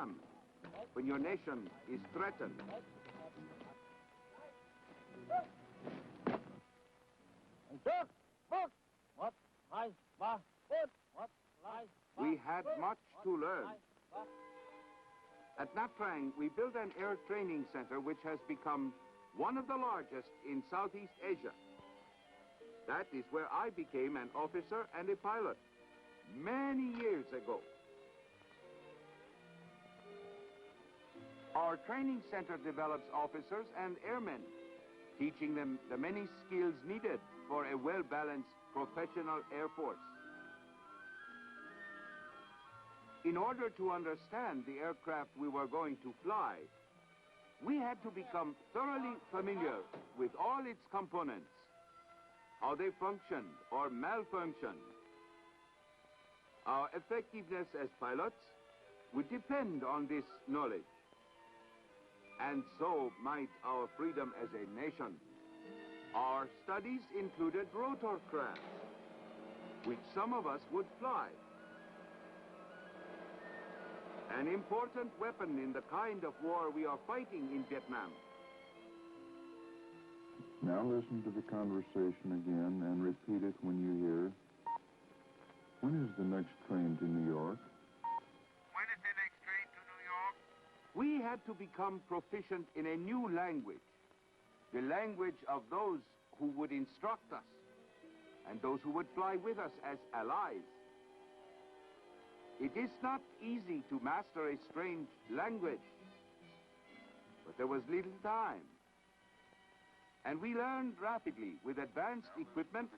Vietnam, when your nation is threatened. We had much to learn. At Nha Trang, we built an air training center which has become one of the largest in Southeast Asia. That is where I became an officer and a pilot many years ago. Our training center develops officers and airmen, teaching them the many skills needed for a well-balanced professional air force. In order to understand the aircraft we were going to fly, we had to become thoroughly familiar with all its components, how they functioned or malfunctioned. Our effectiveness as pilots would depend on this knowledge. And so might our freedom as a nation. Our studies included rotorcraft, which some of us would fly. An important weapon in the kind of war we are fighting in Vietnam. Now listen to the conversation again and repeat it when you hear. When is the next train to New York? When is the next train to New York? We had to become proficient in a new language, the language of those who would instruct us and those who would fly with us as allies. It is not easy to master a strange language, but there was little time. And we learned rapidly with advanced equipment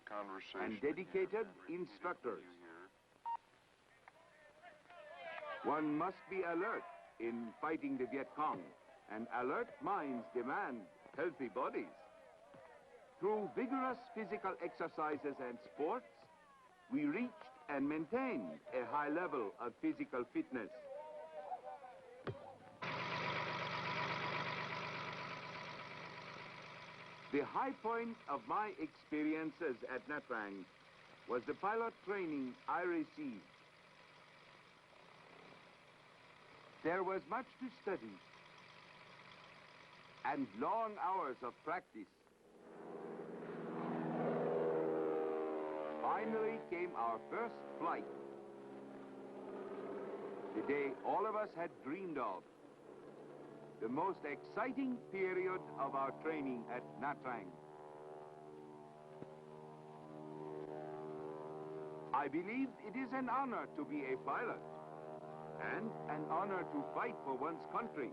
and dedicated instructors. One must be alert in fighting the Viet Cong, and alert minds demand healthy bodies. Through vigorous physical exercises and sports, we reached and maintained a high level of physical fitness. The high point of my experiences at Nha Trang was the pilot training I received. There was much to study and long hours of practice. Finally came our first flight, the day all of us had dreamed of, the most exciting period of our training at Nha Trang. I believe it is an honor to be a pilot and an honor to fight for one's country.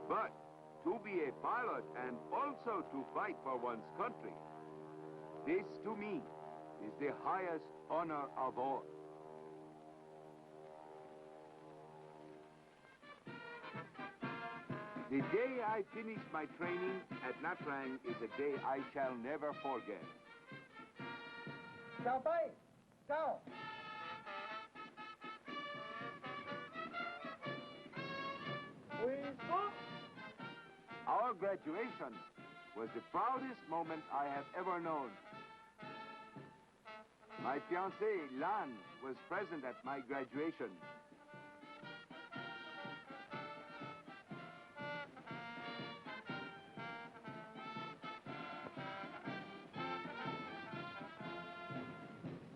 But to be a pilot and also to fight for one's country, this, to me, is the highest honor of all. The day I finished my training at Nha Trang is a day I shall never forget. Chào Tây! Chào! Our graduation was the proudest moment I have ever known. My fiancée, Lan, was present at my graduation.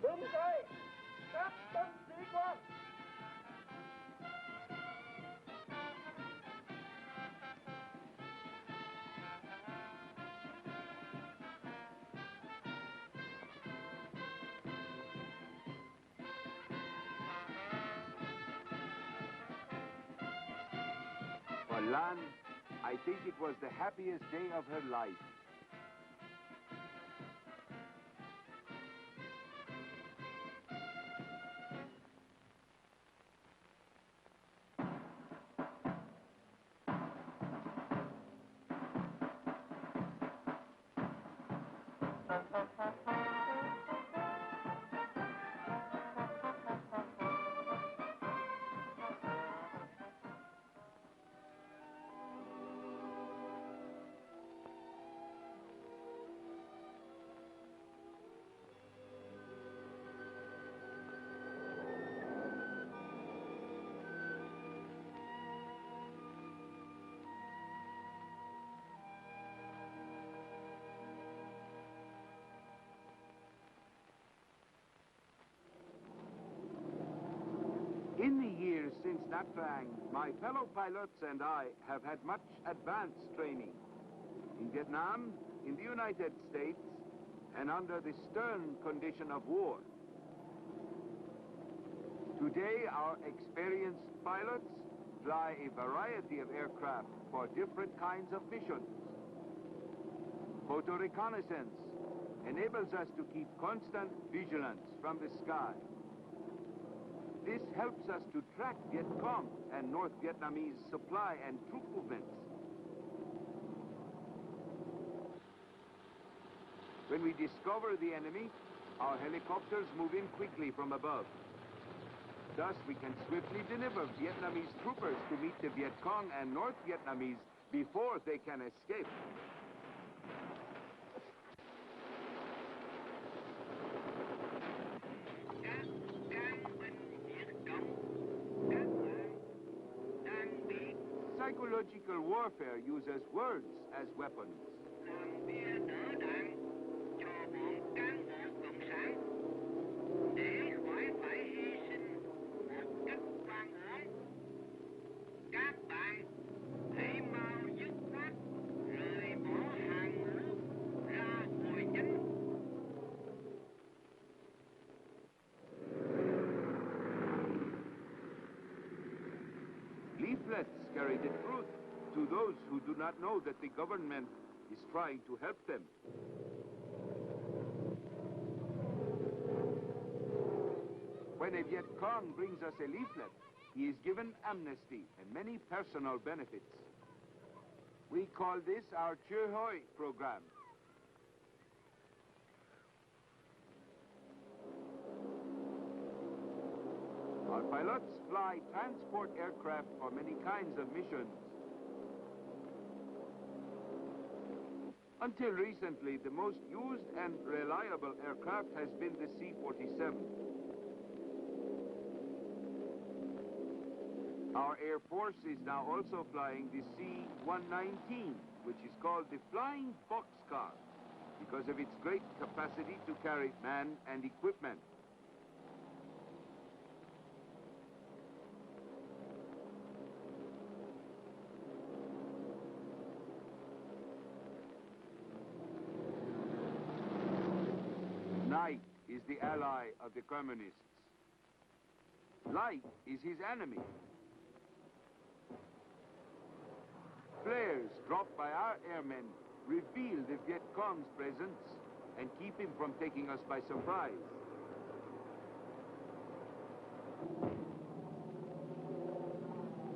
Đứng dậy! Các tân sĩ quan! For Lan, I think it was the happiest day of her life. Nha Trang, my fellow pilots and I have had much advanced training in Vietnam, in the United States, and under the stern condition of war. Today, our experienced pilots fly a variety of aircraft for different kinds of missions. Photo reconnaissance enables us to keep constant vigilance from the sky. This helps us to track Viet Cong and North Vietnamese supply and troop movements. When we discover the enemy, our helicopters move in quickly from above. Thus, we can swiftly deliver Vietnamese troopers to meet the Viet Cong and North Vietnamese before they can escape. Psychological warfare uses words as weapons. Leaflets carry the truth to those who do not know that the government is trying to help them. When a Viet Cong brings us a leaflet, he is given amnesty and many personal benefits. We call this our Chue Hoi program. Our pilots fly transport aircraft for many kinds of missions. Until recently, the most used and reliable aircraft has been the C-47. Our Air Force is now also flying the C-119, which is called the Flying Boxcar, because of its great capacity to carry man and equipment. Night is the ally of the communists. Light is his enemy. Flares dropped by our airmen reveal the Viet Cong's presence and keep him from taking us by surprise.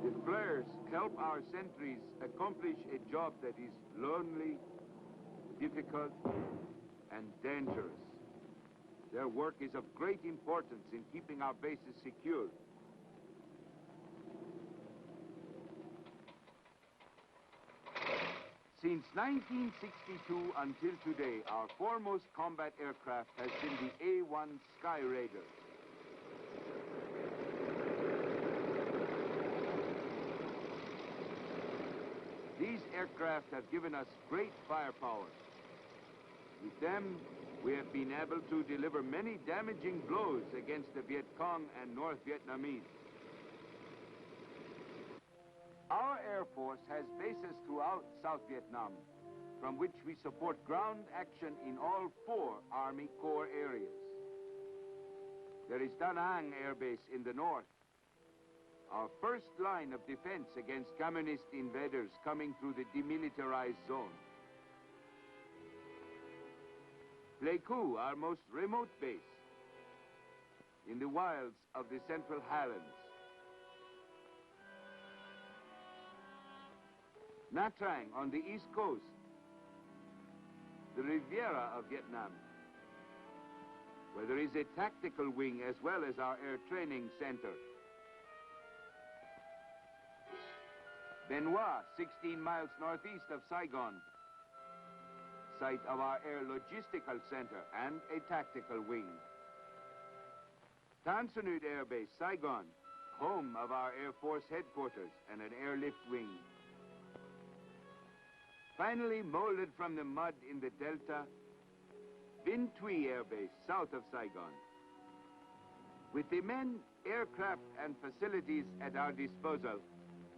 The flares help our sentries accomplish a job that is lonely, difficult, and dangerous. Their work is of great importance in keeping our bases secure. Since 1962 until today, our foremost combat aircraft has been the A-1 Sky Raider. These aircraft have given us great firepower. With them, we have been able to deliver many damaging blows against the Viet Cong and North Vietnamese. Our Air Force has bases throughout South Vietnam, from which we support ground action in all 4 Army Corps areas. There is Da Nang Air Base in the north, our first line of defense against communist invaders coming through the demilitarized zone. Pleiku, our most remote base, in the wilds of the Central Highlands. Nha Trang on the east coast, the Riviera of Vietnam, where there is a tactical wing as well as our air training center. Bien Hoa, 16 miles northeast of Saigon, site of our air logistical center and a tactical wing. Tan Son Nhut Air Base, Saigon, home of our Air Force headquarters and an airlift wing. Finally, molded from the mud in the Delta, Vinh Thuy Air Base, south of Saigon. With the men aircraft and facilities at our disposal,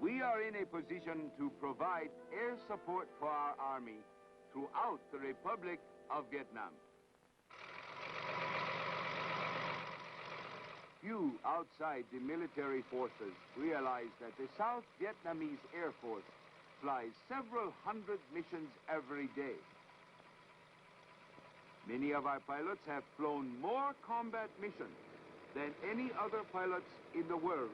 we are in a position to provide air support for our Army throughout the Republic of Vietnam. Few outside the military forces realize that the South Vietnamese Air Force flies several hundred missions every day. Many of our pilots have flown more combat missions than any other pilots in the world.